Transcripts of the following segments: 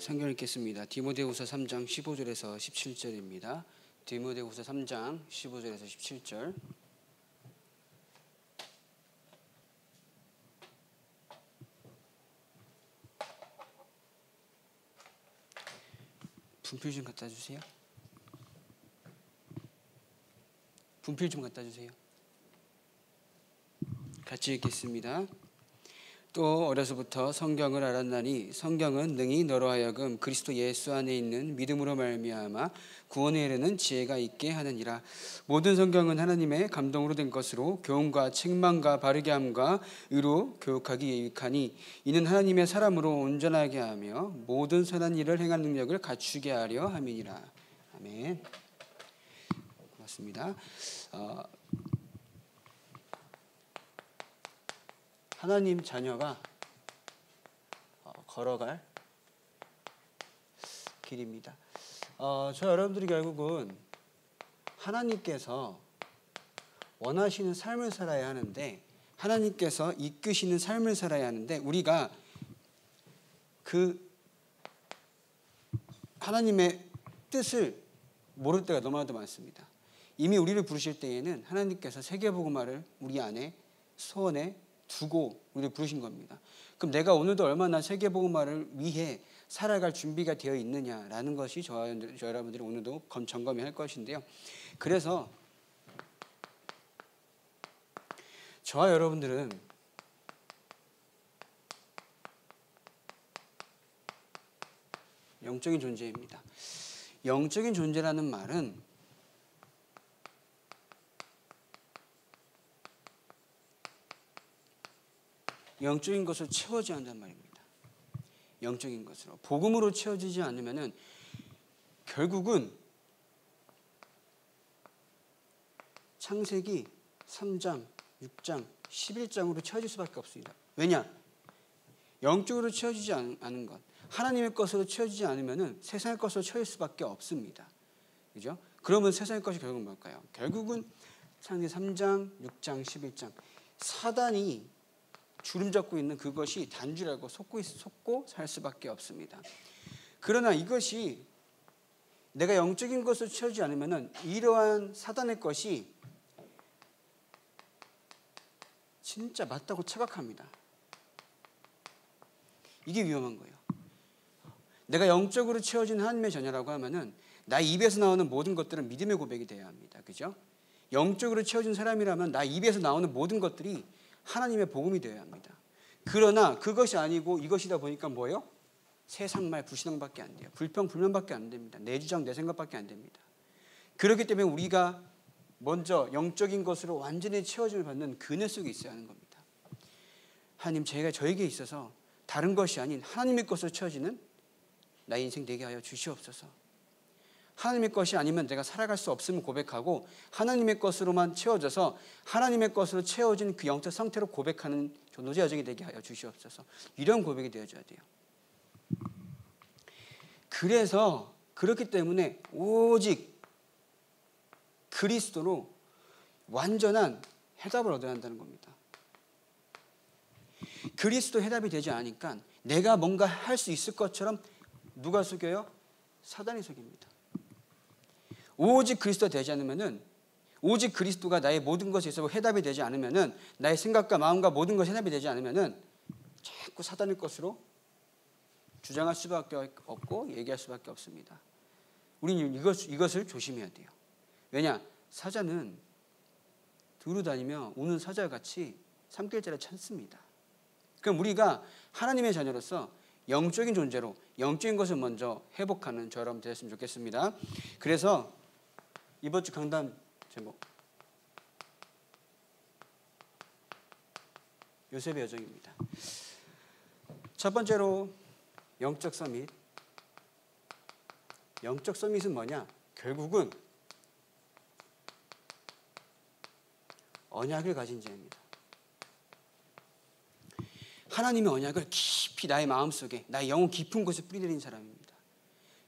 성경 읽겠습니다. 디모데후서 3장 15절에서 17절입니다. 디모데후서 3장 15절에서 17절. 분필 좀 갖다 주세요. 분필 좀 갖다 주세요. 같이 읽겠습니다. 또 어려서부터 성경을 알았나니 성경은 능히 너로 하여금 그리스도 예수 안에 있는 믿음으로 말미암아 구원에 이르는 지혜가 있게 하느니라. 모든 성경은 하나님의 감동으로 된 것으로 교훈과 책망과 바르게 함과 의로 교육하기 유익하니 이는 하나님의 사람으로 온전하게 하며 모든 선한 일을 행한 능력을 갖추게 하려 함이니라. 아멘. 고맙습니다. 하나님 자녀가 걸어갈 길입니다. 저 여러분들이 결국은 하나님께서 원하시는 삶을 살아야 하는데, 하나님께서 이끄시는 삶을 살아야 하는데, 우리가 그 하나님의 뜻을 모를 때가 너무나도 많습니다. 이미 우리를 부르실 때에는 하나님께서 세계복음화를 우리 안에 소원에 두고 우리를 부르신 겁니다. 그럼 내가 오늘도 얼마나 세계복음화를 위해 살아갈 준비가 되어 있느냐라는 것이 저와 여러분들이 오늘도 점검해야 할 것인데요. 그래서 저와 여러분들은 영적인 존재입니다. 영적인 존재라는 말은 영적인 것을 채워져야 한단 말입니다. 영적인 것으로. 복음으로 채워지지 않으면은 결국은 창세기 3장, 6장, 11장으로 채워질 수밖에 없습니다. 왜냐? 영적으로 채워지지 않은 것, 하나님의 것으로 채워지지 않으면은 세상의 것으로 채워질 수밖에 없습니다. 그죠? 그러면 세상의 것이 결국은 뭘까요? 결국은 창세기 3장, 6장, 11장 사단이 주름 잡고 있는 그것이 단주라고 속고 살 수밖에 없습니다. 그러나 이것이 내가 영적인 것을 채우지 않으면 이러한 사단의 것이 진짜 맞다고 착각합니다. 이게 위험한 거예요. 내가 영적으로 채워진 하나님의 자녀라고 하면은 나의 입에서 나오는 모든 것들은 믿음의 고백이 되어야 합니다. 그죠? 영적으로 채워진 사람이라면 나의 입에서 나오는 모든 것들이 하나님의 복음이 되어야 합니다. 그러나 그것이 아니고 이것이다 보니까 뭐예요? 세상말 불신앙밖에 안 돼요. 불평 불만밖에 안 됩니다. 내 주장 내 생각밖에 안 됩니다. 그렇기 때문에 우리가 먼저 영적인 것으로 완전히 채워짐을 받는 그늘 속에 있어야 하는 겁니다. 하나님, 저에게 있어서 다른 것이 아닌 하나님의 것으로 채워지는 나의 인생 되게 하여 주시옵소서. 하나님의 것이 아니면 내가 살아갈 수 없음을 고백하고 하나님의 것으로만 채워져서 하나님의 것으로 채워진 그 영적 상태로 고백하는 전도자 여정이 되게 하여 주시옵소서. 이런 고백이 되어져야 돼요. 그래서 그렇기 때문에 오직 그리스도로 완전한 해답을 얻어야 한다는 겁니다. 그리스도 해답이 되지 않으니까 내가 뭔가 할 수 있을 것처럼 누가 속여요? 사단이 속입니다. 오직 그리스도가 되지 않으면은, 오직 그리스도가 나의 모든 것에 있어서 해답이 되지 않으면은, 나의 생각과 마음과 모든 것이 해답이 되지 않으면은 자꾸 사단의 것으로 주장할 수밖에 없고 얘기할 수밖에 없습니다. 우리는 이것을 조심해야 돼요. 왜냐? 사자는 두루 다니며 우는 사자같이 삼킬자를 찾습니다. 그럼 우리가 하나님의 자녀로서 영적인 존재로 영적인 것을 먼저 회복하는 저 여러분 되었으면 좋겠습니다. 그래서 이번 주 강단 제목 요셉의 여정입니다. 첫 번째로 영적 서밋. 영적 서밋은 뭐냐? 결국은 언약을 가진 자입니다. 하나님의 언약을 깊이 나의 마음속에, 나의 영혼 깊은 곳에 뿌리내린 사람입니다.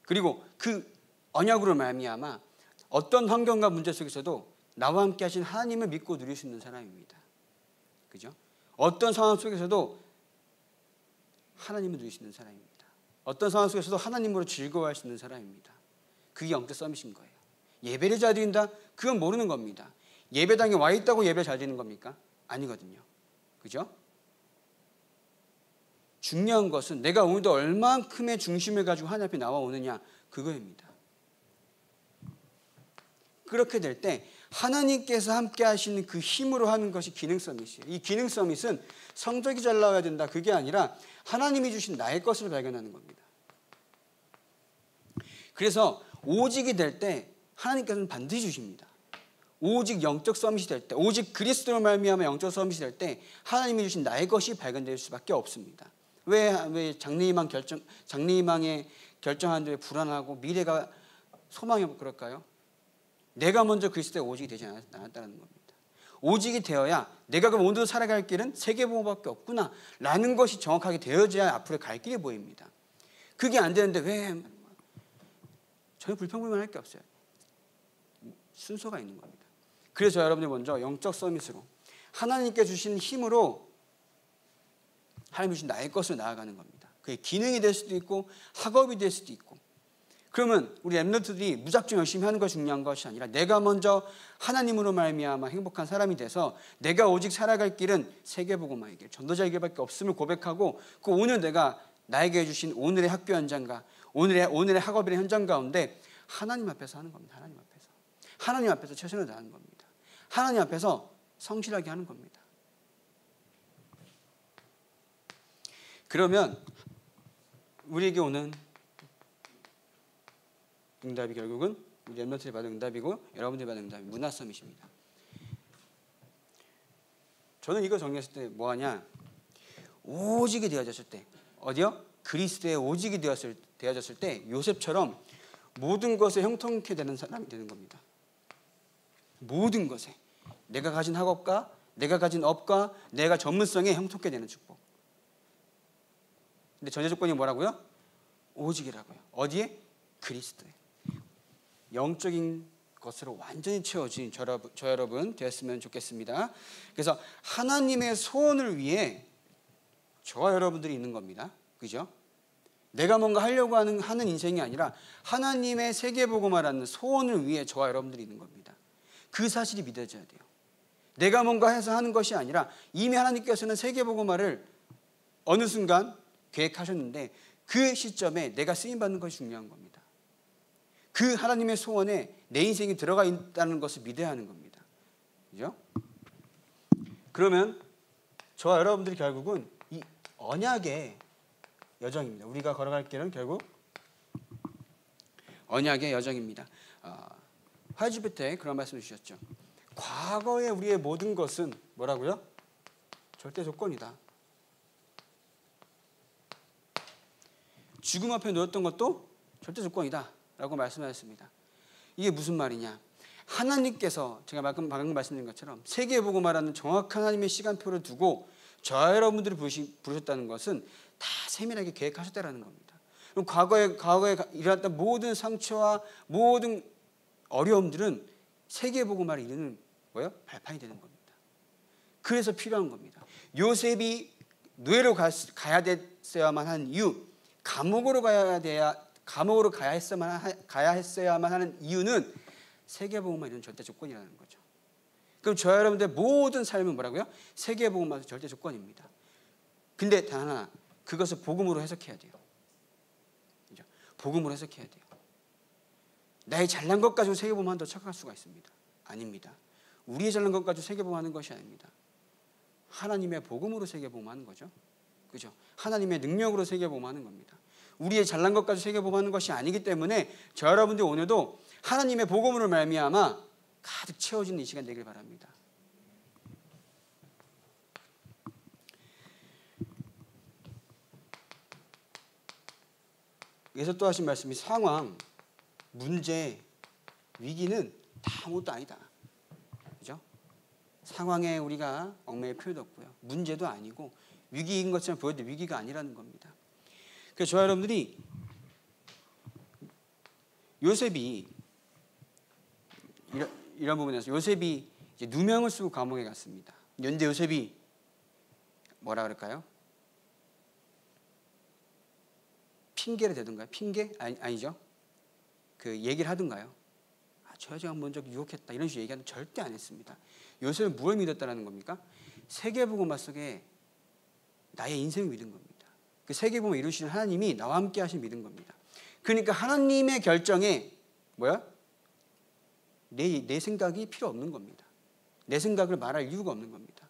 그리고 그 언약으로 말미암아 어떤 환경과 문제 속에서도 나와 함께 하신 하나님을 믿고 누릴 수 있는 사람입니다. 그죠? 어떤 상황 속에서도 하나님을 누릴 수 있는 사람입니다. 어떤 상황 속에서도 하나님으로 즐거워할 수 있는 사람입니다. 그게 영적 서밋인 거예요. 예배를 잘 드린다? 그건 모르는 겁니다. 예배당에 와 있다고 예배 잘 드리는 겁니까? 아니거든요. 그죠? 중요한 것은 내가 오늘도 얼만큼의 중심을 가지고 하나님 앞에 나와오느냐, 그거입니다. 그렇게 될 때 하나님께서 함께 하시는 그 힘으로 하는 것이 기능 서밋이에요. 이 기능 서밋은 성적이 잘 나와야 된다, 그게 아니라 하나님이 주신 나의 것을 발견하는 겁니다. 그래서 오직이 될 때 하나님께서는 반드시 주십니다. 오직 영적 서밋이 될 때, 오직 그리스도로 말미암아 영적 서밋이 될 때 하나님이 주신 나의 것이 발견될 수밖에 없습니다. 왜 장래희망의 결정하는 데 불안하고 미래가 소망이 없고 그럴까요? 내가 먼저 그리스도의 오직이 되지 않았다는 겁니다. 오직이 되어야 내가 그럼 오늘 살아갈 길은 세계복음밖에 없구나 라는 것이 정확하게 되어져야 앞으로 갈 길이 보입니다. 그게 안 되는데 왜 전혀 불평불만할 게 없어요. 순서가 있는 겁니다. 그래서 여러분이 먼저 영적 서밋으로 하나님께 주신 힘으로 하나님이 주신 나의 것을 나아가는 겁니다. 그게 기능이 될 수도 있고 학업이 될 수도 있고. 그러면 우리 랩런트들이 무작정 열심히 하는 것이 중요한 것이 아니라 내가 먼저 하나님으로 말미암아 행복한 사람이 돼서 내가 오직 살아갈 길은 세계복음화의 길, 전도자의 길밖에 없음을 고백하고 그 오늘 내가 나에게 주신 오늘의 학교 현장과 오늘의 학업의 현장 가운데 하나님 앞에서 하는 겁니다. 하나님 앞에서 최선을 다하는 겁니다. 하나님 앞에서 성실하게 하는 겁니다. 그러면 우리에게 오는 응답이 결국은 우리 렘넌트들이 받은 응답이고 여러분들이 받은 응답이 문화 서밋입니다. 저는 이거 정리했을 때 뭐하냐, 오직이 되어졌을 때, 어디요? 그리스도의 오직이 되어졌을 때 요셉처럼 모든 것에 형통케 되는 사람이 되는 겁니다. 모든 것에 내가 가진 학업과 내가 가진 업과 내가 전문성에 형통케 되는 축복. 근데 전제 조건이 뭐라고요? 오직이라고요. 어디에? 그리스도에. 영적인 것으로 완전히 채워진 저 여러분 되었으면 좋겠습니다. 그래서 하나님의 소원을 위해 저와 여러분들이 있는 겁니다. 그죠? 내가 뭔가 하려고 하는 인생이 아니라 하나님의 세계복음화라는 소원을 위해 저와 여러분들이 있는 겁니다. 그 사실이 믿어져야 돼요. 내가 뭔가 해서 하는 것이 아니라 이미 하나님께서는 세계복음화를 어느 순간 계획하셨는데 그 시점에 내가 쓰임받는 것이 중요한 겁니다. 그 하나님의 소원에 내 인생이 들어가 있다는 것을 믿어야 하는 겁니다. 그죠? 그러면 저와 여러분들이 결국은 이 언약의 여정입니다. 우리가 걸어갈 길은 결국 언약의 여정입니다. 화요집 때 그런 말씀을 주셨죠. 과거의 우리의 모든 것은 뭐라고요? 절대 조건이다. 죽음 앞에 놓였던 것도 절대 조건이다 라고 말씀하셨습니다. 이게 무슨 말이냐, 하나님께서 제가 방금 말씀드린 것처럼 세계복음화라는 정확한 하나님의 시간표를 두고 저와 여러분들이 부르셨다는 것은 다 세밀하게 계획하셨다는 겁니다. 그럼 과거에 일어났던 모든 상처와 모든 어려움들은 세계복음화를 이루는 뭐예요? 발판이 되는 겁니다. 그래서 필요한 겁니다. 요셉이 노예로 가야 됐어야만 한 이유, 감옥으로 가야 했어야만 하는 이유는 세계복음화 이런 절대 조건이라는 거죠. 그럼 저와 여러분들의 모든 삶은 뭐라고요? 세계복음화의 절대 조건입니다. 근데 단 하나, 그것을 복음으로 해석해야 돼요. 그죠? 복음으로 해석해야 돼요. 나의 잘난 것 가지고 세계복음화한다고 착각할 수가 있습니다. 아닙니다. 우리의 잘난 것 가지고 세계복음화하는 것이 아닙니다. 하나님의 복음으로 세계복음화하는 거죠. 그죠? 하나님의 능력으로 세계복음화하는 겁니다. 우리의 잘난 것 가지고 세계복음화하는 것이 아니기 때문에 저 여러분들 오늘도 하나님의 복음으로 말미암아 가득 채워지는 이 시간 되길 바랍니다. 여기서 또 하신 말씀이 상황, 문제, 위기는 다 아무것도 아니다. 그죠? 상황에 우리가 얽매일 필요도 없고요. 문제도 아니고 위기인 것처럼 보여도 위기가 아니라는 겁니다. 그래서 저와 여러분들이 요셉이 이런 부분에서 요셉이 이제 누명을 쓰고 감옥에 갔습니다. 그런데 요셉이 뭐라 그럴까요? 핑계를 대든가요? 핑계? 아니죠. 그 얘기를 하든가요? 저 여자가 먼저 유혹했다 이런 식으로 얘기하는 절대 안 했습니다. 요셉은 무엇을 믿었다라는 겁니까? 세계복음화 속에 나의 인생을 믿은 겁니다. 그 세계복음을 이루시는 하나님이 나와 함께 하신 믿은 겁니다. 그러니까 하나님의 결정에 뭐야? 내 생각이 필요 없는 겁니다. 내 생각을 말할 이유가 없는 겁니다.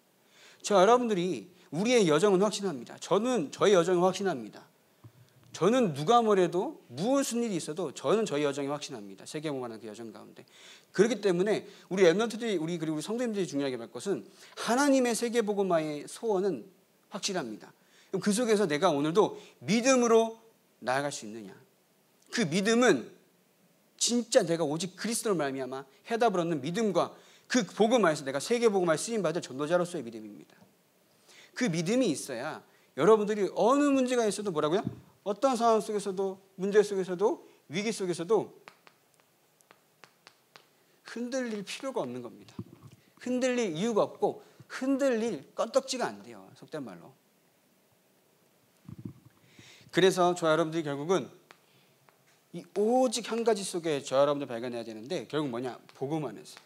저 여러분들이 우리의 여정은 확신합니다. 저는 저의 여정은 확신합니다. 저는 누가 뭐래도 무슨 일이 있어도 저는 저희 여정이 확신합니다. 세계복음하는 그 여정 가운데. 그렇기 때문에 우리 랩런트들이 그리고 우리 성도님들이 중요하게 볼 것은 하나님의 세계복음화의 소원은 확실합니다. 그 속에서 내가 오늘도 믿음으로 나아갈 수 있느냐? 그 믿음은 진짜 내가 오직 그리스도로 말미암아 해답을 얻는 믿음과 그 복음화에서 내가 세계복음화에 쓰임받을 전도자로서의 믿음입니다. 그 믿음이 있어야 여러분들이 어느 문제가 있어도 뭐라고요? 어떤 상황 속에서도 문제 속에서도 위기 속에서도 흔들릴 필요가 없는 겁니다. 흔들릴 이유가 없고 흔들릴 껌떡지가 안 돼요. 속된 말로. 그래서 저 여러분들이 결국은 이 오직 한 가지 속에 저 여러분들 발견해야 되는데 결국 뭐냐? 복음 안에서.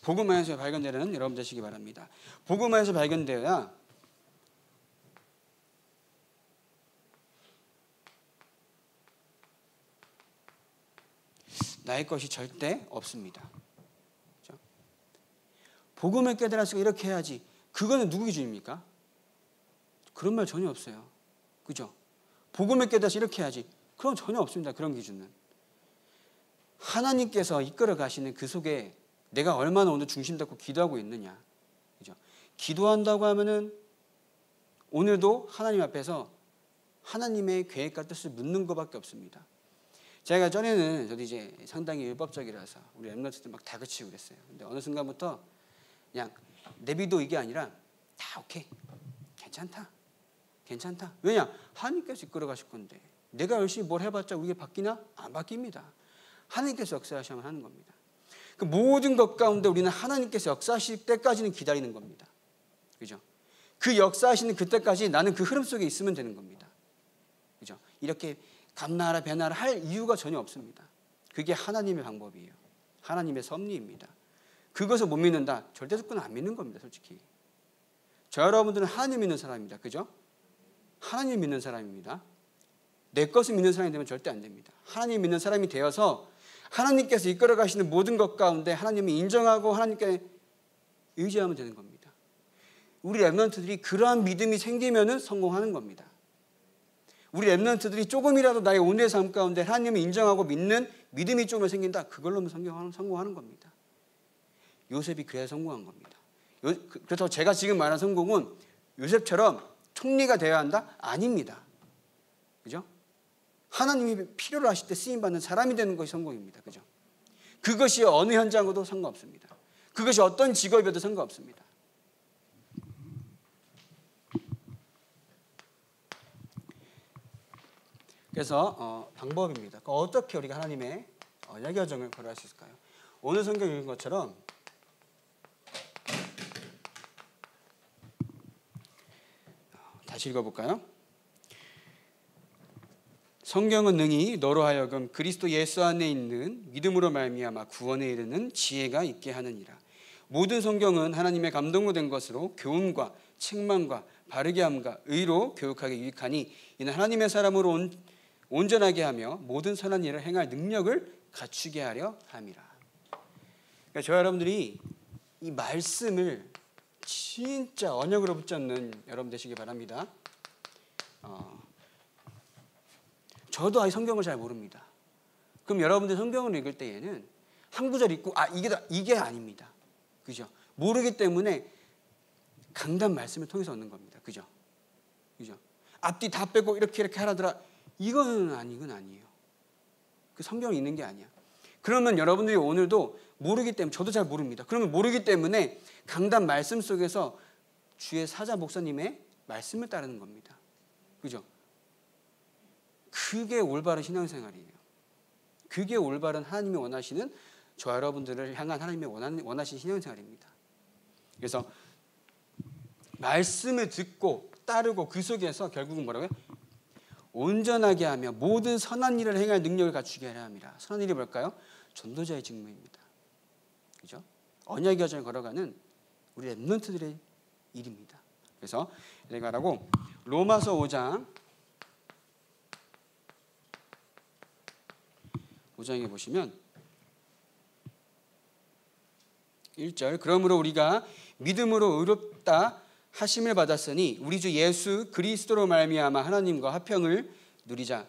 복음 안에서 발견되는 여러분 되시기 바랍니다. 복음 안에서 발견되어야 나의 것이 절대 없습니다. 그렇죠? 복음을 깨달았으니까 이렇게 해야지. 그거는 누구 기준입니까? 그런 말 전혀 없어요. 그죠? 복음을 깨달아서 이렇게 해야지. 그건 전혀 없습니다. 그런 기준은. 하나님께서 이끌어 가시는 그 속에 내가 얼마나 오늘 중심 잡고 기도하고 있느냐. 그죠? 기도한다고 하면은 오늘도 하나님 앞에서 하나님의 계획과 뜻을 묻는 것밖에 없습니다. 제가 전에는 저도 이제 상당히 율법적이라서 우리 랩런트들 막 다그치고 그랬어요. 근데 어느 순간부터 그냥 내비도 이게 아니라 다 오케이. 괜찮다. 왜냐? 하나님께서 이끌어 가실 건데 내가 열심히 뭘 해봤자 우리가 바뀌나? 안 바뀝니다. 하나님께서 역사하시면 하는 겁니다. 그 모든 것 가운데 우리는 하나님께서 역사하실 때까지는 기다리는 겁니다. 그죠? 그 역사하시는 그때까지 나는 그 흐름 속에 있으면 되는 겁니다. 그죠? 이렇게 감나하라 배나라 할 이유가 전혀 없습니다. 그게 하나님의 방법이에요. 하나님의 섭리입니다. 그것을 못 믿는다? 절대적으로 안 믿는 겁니다. 솔직히. 저 여러분들은 하나님 믿는 사람입니다. 그죠? 하나님 믿는 사람입니다. 내 것을 믿는 사람이 되면 절대 안 됩니다. 하나님 믿는 사람이 되어서 하나님께서 이끌어 가시는 모든 것 가운데 하나님이 인정하고 하나님께 의지하면 되는 겁니다. 우리 랩런트들이 그러한 믿음이 생기면은 성공하는 겁니다. 우리 랩런트들이 조금이라도 나의 오늘의 삶 가운데 하나님을 인정하고 믿는 믿음이 조금 생긴다. 그걸로는 성공하는 겁니다. 요셉이 그래야 성공한 겁니다. 그래서 제가 지금 말한 성공은 요셉처럼 총리가 되어야 한다? 아닙니다. 그죠? 하나님이 필요로 하실 때 쓰임받는 사람이 되는 것이 성공입니다. 그죠? 그것이 어느 현장으로도 상관없습니다. 그것이 어떤 직업이어도 상관없습니다. 그래서 방법입니다. 어떻게 우리가 하나님의 언약 여정을 걸어갈 수 있을까요? 오늘 성경 읽은 것처럼 다시 읽어볼까요? 성경은 능히 너로 하여금 그리스도 예수 안에 있는 믿음으로 말미암아 구원에 이르는 지혜가 있게 하느니라. 모든 성경은 하나님의 감동으로 된 것으로 교훈과 책망과 바르게 함과 의로 교육하기 유익하니 이는 하나님의 사람으로 온전하게 하며 모든 선한 일을 행할 능력을 갖추게 하려 함이라. 그러니까 저 여러분들이 이 말씀을 진짜 언약으로 붙잡는 여러분 되시기 바랍니다. 저도 아직 성경을 잘 모릅니다. 그럼 여러분들 성경을 읽을 때에는 한 구절 읽고 이게 아닙니다. 그죠? 모르기 때문에 강단 말씀을 통해서 얻는 겁니다. 그죠? 앞뒤 다 빼고 이렇게 하라더라. 이건 아니에요. 그 성경을 읽는 게 아니야. 그러면 여러분들이 오늘도 모르기 때문에 저도 잘 모릅니다. 그러면 모르기 때문에 강단 말씀 속에서 주의 사자 목사님의 말씀을 따르는 겁니다. 그죠? 그게 올바른 신앙생활이에요. 그게 올바른 하나님이 원하시는 저 여러분들을 향한 하나님의 원하시는 신앙생활입니다. 그래서 말씀을 듣고 따르고 그 속에서 결국은 뭐라고요? 온전하게 하며 모든 선한 일을 행할 능력을 갖추게 하려 합니다. 선한 일이 뭘까요? 전도자의 직무입니다. 그죠? 언약의 여정을 걸어가는 우리 렘넌트들의 일입니다. 그래서 내가 라고 로마서 5장에 보시면 1절 그러므로 우리가 믿음으로 의롭다 하심을 받았으니 우리 주 예수 그리스도로 말미암아 하나님과 화평을 누리자.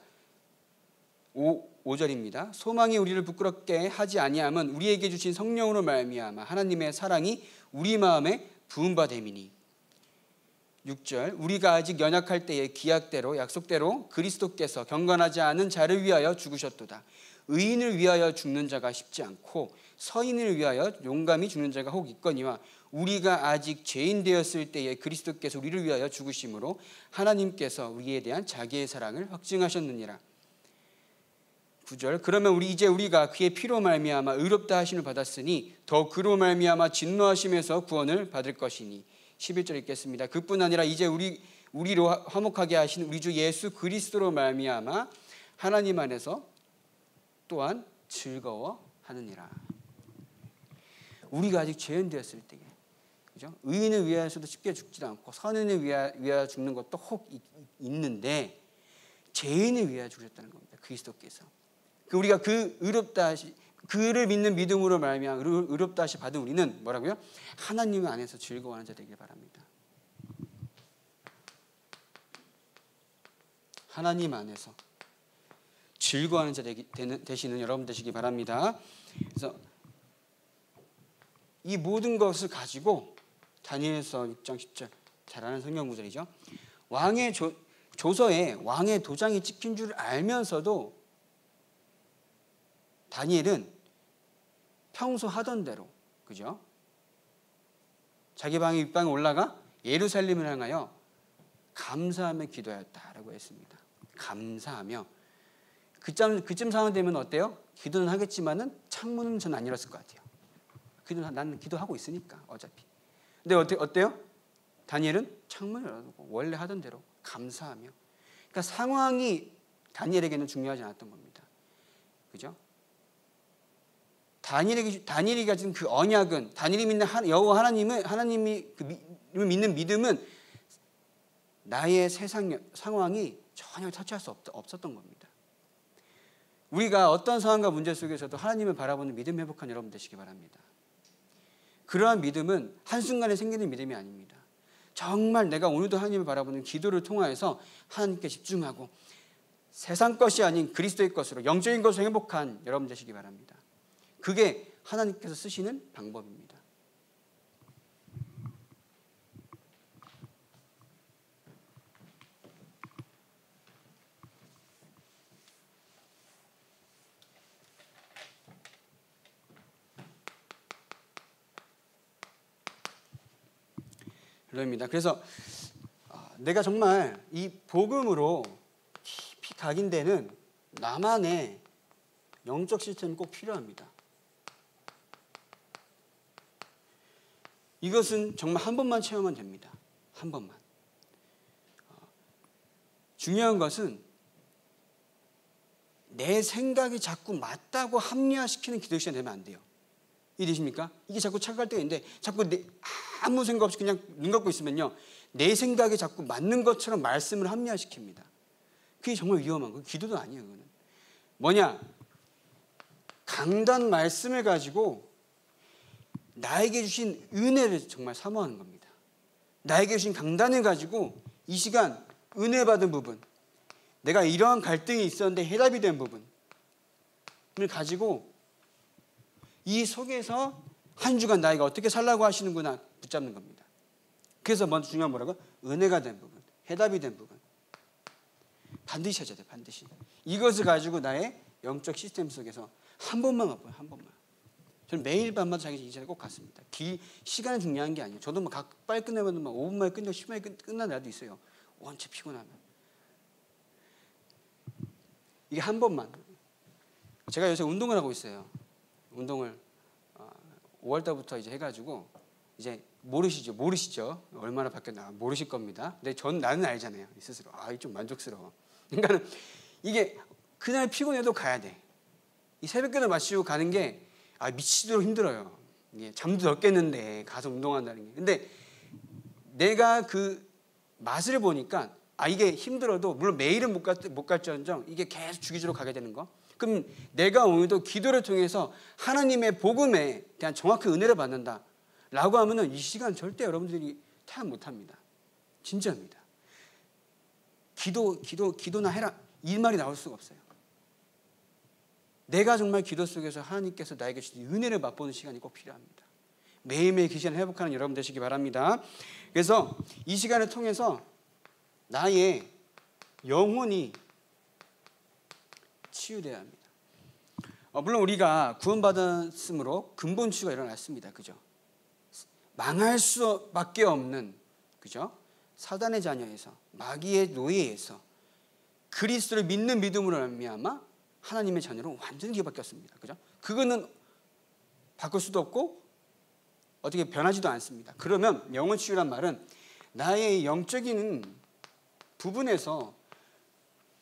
5절입니다. 소망이 우리를 부끄럽게 하지 아니함은 우리에게 주신 성령으로 말미암아 하나님의 사랑이 우리 마음에 부은 바 됨이니. 6절 우리가 아직 연약할 때에 기약대로 약속대로 그리스도께서 경건하지 않은 자를 위하여 죽으셨도다. 의인을 위하여 죽는 자가 쉽지 않고 서인을 위하여 용감히 죽는 자가 혹 있거니와 우리가 아직 죄인 되었을 때에 그리스도께서 우리를 위하여 죽으심으로 하나님께서 우리에 대한 자기의 사랑을 확증하셨느니라. 9절 그러면 이제 우리가 그의 피로 말미암아 의롭다 하심을 받았으니 더 그로 말미암아 진노하심에서 구원을 받을 것이니. 11절 읽겠습니다. 그뿐 아니라 이제 우리로 화목하게 하신 우리 주 예수 그리스도로 말미암아 하나님 안에서 또한 즐거워하느니라. 우리가 아직 죄인 되었을 때에, 그죠? 의인을 위하여서도 쉽게 죽지도 않고 선인을 위하여 죽는 것도 혹 있는데 죄인을 위하여 죽으셨다는 겁니다. 그리스도께서. 우리가 그 의롭다 하시 그를 믿는 믿음으로 말미암아 의롭다 하시 받은 우리는 뭐라고요? 하나님 안에서 즐거워하는 자 되길 바랍니다. 하나님 안에서 즐거워하는 자 되시는 여러분 되시기 바랍니다. 그래서 이 모든 것을 가지고 다니엘서 6장 10절 잘 아는 성경 구절이죠. 왕의 조서에 왕의 도장이 찍힌 줄 알면서도 다니엘은 평소 하던 대로, 그죠? 자기 방의 윗방에 올라가 예루살렘을 향하여 감사하며 기도하였다라고 했습니다. 감사하며. 그쯤 상황 되면 어때요? 기도는 하겠지만은 창문은 전 안 열었을 것 같아요. 나는 기도하고 있으니까 어차피. 근데 어때요? 다니엘은 창문을 열어두고 원래 하던 대로 감사하며. 그러니까 상황이 다니엘에게는 중요하지 않았던 겁니다. 그죠? 다니엘이 가진 그 언약은, 다니엘이 믿는 여호와 하나님이 믿는 믿음은 나의 세상 상황이 전혀 터치할 수 없었던 겁니다. 우리가 어떤 상황과 문제 속에서도 하나님을 바라보는 믿음 회복한 여러분 되시기 바랍니다. 그러한 믿음은 한순간에 생기는 믿음이 아닙니다. 정말 내가 오늘도 하나님을 바라보는 기도를 통하여서 하나님께 집중하고 세상 것이 아닌 그리스도의 것으로 영적인 것으로 행복한 여러분 되시기 바랍니다. 그게 하나님께서 쓰시는 방법입니다. 그래서 내가 정말 이 복음으로 깊이 각인되는 나만의 영적 시스템이 꼭 필요합니다. 이것은 정말 한 번만 체험하면 됩니다. 한 번만. 중요한 것은 내 생각이 자꾸 맞다고 합리화시키는 기도 시간이 되면 안 돼요. 이해되십니까? 이게 자꾸 착각할 때가 있는데 자꾸 아무 생각 없이 그냥 눈 감고 있으면요, 내 생각이 자꾸 맞는 것처럼 말씀을 합리화시킵니다. 그게 정말 위험한 거예요. 기도도 아니에요. 그거는 뭐냐? 강단 말씀을 가지고 나에게 주신 은혜를 정말 사모하는 겁니다. 나에게 주신 강단을 가지고 이 시간 은혜 받은 부분, 내가 이러한 갈등이 있었는데 해답이 된 부분을 가지고 이 속에서 한 주간 나이가 어떻게 살라고 하시는구나 붙잡는 겁니다. 그래서 먼저 중요한 뭐라고? 은혜가 된 부분, 해답이 된 부분 반드시 하셔야 돼요. 반드시. 이것을 가지고 나의 영적 시스템 속에서 한 번만 맛보요. 한 번만. 저는 매일 밤마다 자기 이 자리에 꼭 갔습니다. 시간이 중요한 게 아니에요. 저도 뭐 빨리 끝내면 5분 만에 끝내고 10분 만에 끝난 날도 있어요. 원체 피곤하면. 이게 한 번만. 제가 요새 운동을 하고 있어요. 운동을 5월달부터 이제 해가지고 이제 모르시죠? 얼마나 바뀌었나 모르실 겁니다. 근데 나는 알잖아요. 스스로. 이게 좀 만족스러워. 그러니까는 이게 그날 피곤해도 가야 돼. 이 새벽기도 마치고 가는 게 미치도록 힘들어요. 이게 잠도 덜 깼는데 가서 운동한다는 게. 근데 내가 그 맛을 보니까 이게 힘들어도 물론 매일은 못 갈지언정 이게 계속 주기적으로 가게 되는 거. 그럼 내가 오늘도 기도를 통해서 하나님의 복음에 대한 정확한 은혜를 받는다라고 하면은 이 시간 절대 여러분들이 타협 못합니다. 진짜입니다. 기도나 해라 이 말이 나올 수가 없어요. 내가 정말 기도 속에서 하나님께서 나에게 주신 은혜를 맛보는 시간이 꼭 필요합니다. 매일매일 그 시간을 회복하는 여러분 되시기 바랍니다. 그래서 이 시간을 통해서 나의 영혼이 치유되어야 합니다. 물론 우리가 구원받았으므로 근본 치유가 일어났습니다. 그죠? 망할 수밖에 없는, 그죠? 사단의 자녀에서, 마귀의 노예에서 그리스도를 믿는 믿음으로 말미암아 하나님의 자녀로 완전히 바뀌었습니다. 그죠? 그거는 바꿀 수도 없고 어떻게 변하지도 않습니다. 그러면 영혼 치유란 말은 나의 영적인 부분에서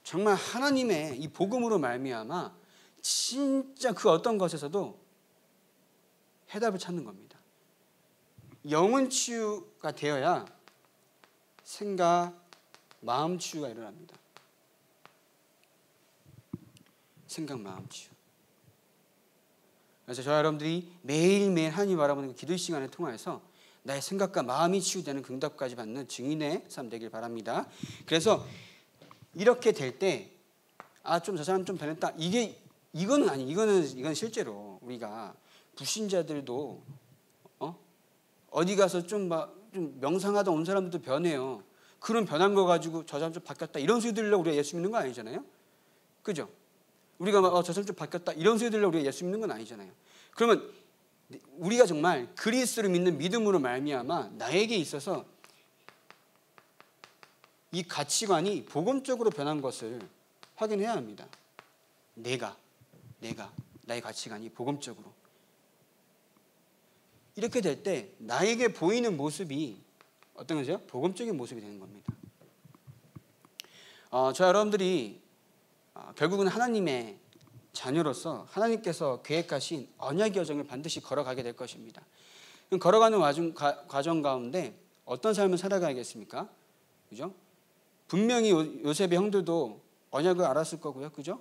정말 하나님의 이 복음으로 말미암아 진짜 그 어떤 것에서도 해답을 찾는 겁니다. 영혼 치유가 되어야 생각, 마음 치유가 일어납니다. 생각, 마음 치유. 그래서 저와 여러분들이 매일매일 하나님 바라보는 그 기도 시간을 통해서 나의 생각과 마음이 치유되는 응답까지 받는 증인의 삶 되길 바랍니다. 그래서 이렇게 될 때 좀 저 사람 좀 변했다. 이건 실제로 우리가 불신자들도 어디 가서 좀 명상하다 온 사람들도 변해요. 그런 변한 거 가지고 저 사람 좀 바뀌었다 이런 소리 들으려고 우리가 예수 믿는 거 아니잖아요. 그죠? 우리가 저 사람 좀 바뀌었다 이런 소리 들으려고 우리가 예수 믿는 건 아니잖아요. 그러면 우리가 정말 그리스도를 믿는 믿음으로 말미암아 나에게 있어서 이 가치관이 복음적으로 변한 것을 확인해야 합니다. 내가 나의 가치관이 복음적으로 이렇게 될 때 나에게 보이는 모습이 어떤 거죠? 복음적인 모습이 되는 겁니다. 저 여러분들이 결국은 하나님의 자녀로서 하나님께서 계획하신 언약의 여정을 반드시 걸어가게 될 것입니다. 걸어가는 과정 가운데 어떤 삶을 살아가야겠습니까? 그죠? 분명히 요셉의 형들도 언약을 알았을 거고요. 그죠?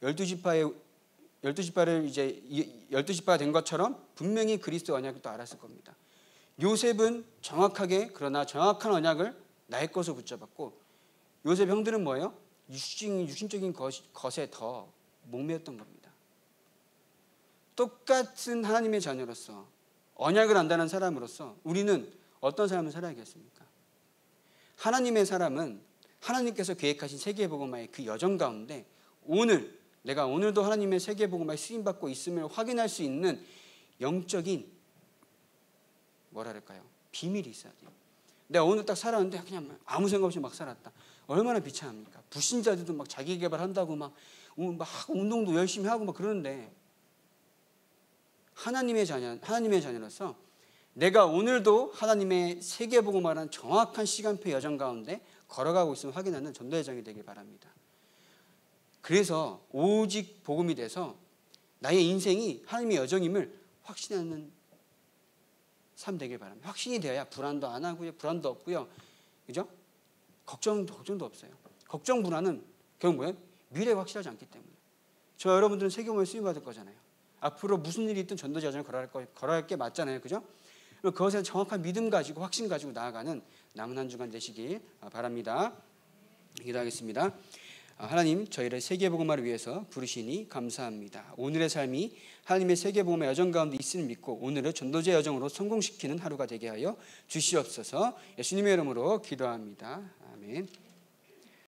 12지파를 이제 12지파가 된 것처럼 분명히 그리스도 언약을 또 알았을 겁니다. 요셉은 그러나 정확한 언약을 나의 것으로 붙잡았고 요셉 형들은 뭐예요? 육신적인 것에 더 목매였던 겁니다. 똑같은 하나님의 자녀로서 언약을 안다는 사람으로서 우리는 어떤 삶을 살아야겠습니까? 하나님의 사람은 하나님께서 계획하신 세계복음화의 그 여정 가운데 내가 오늘도 하나님의 세계복음화에 쓰임받고 있음을 확인할 수 있는 영적인 비밀이 있어야 돼요. 내가 오늘 딱 살았는데 그냥 아무 생각 없이 막 살았다. 얼마나 비참합니까? 불신자들도 막 자기 개발한다고 막 운동도 열심히 하고 막 그러는데 하나님의 자녀로서 내가 오늘도 하나님의 세계복음화라는 정확한 시간표 여정 가운데 걸어가고 있음을 확인하는 전도여정이 되길 바랍니다. 그래서 오직 복음이 돼서 나의 인생이 하나님의 여정임을 확신하는 삶 되길 바랍니다. 확신이 되어야 불안도 안 하고요, 불안도 없고요, 그죠? 걱정도 없어요. 걱정 불안은 결국 뭐예요? 미래가 확실하지 않기 때문에. 저 여러분들은 세계복음에 쓰임 받을 거잖아요. 앞으로 무슨 일이 있든 전도 여정을 걸어갈 게 맞잖아요, 그죠? 그것에 정확한 믿음 가지고 확신 가지고 나아가는 남은 한 주간 되시길 바랍니다. 기도하겠습니다. 하나님, 저희를 세계복음화를 위해서 부르시니 감사합니다. 오늘의 삶이 하나님의 세계복음화 여정 가운데 있음을 믿고 오늘을 전도제 여정으로 성공시키는 하루가 되게 하여 주시옵소서. 예수님의 이름으로 기도합니다. 아멘.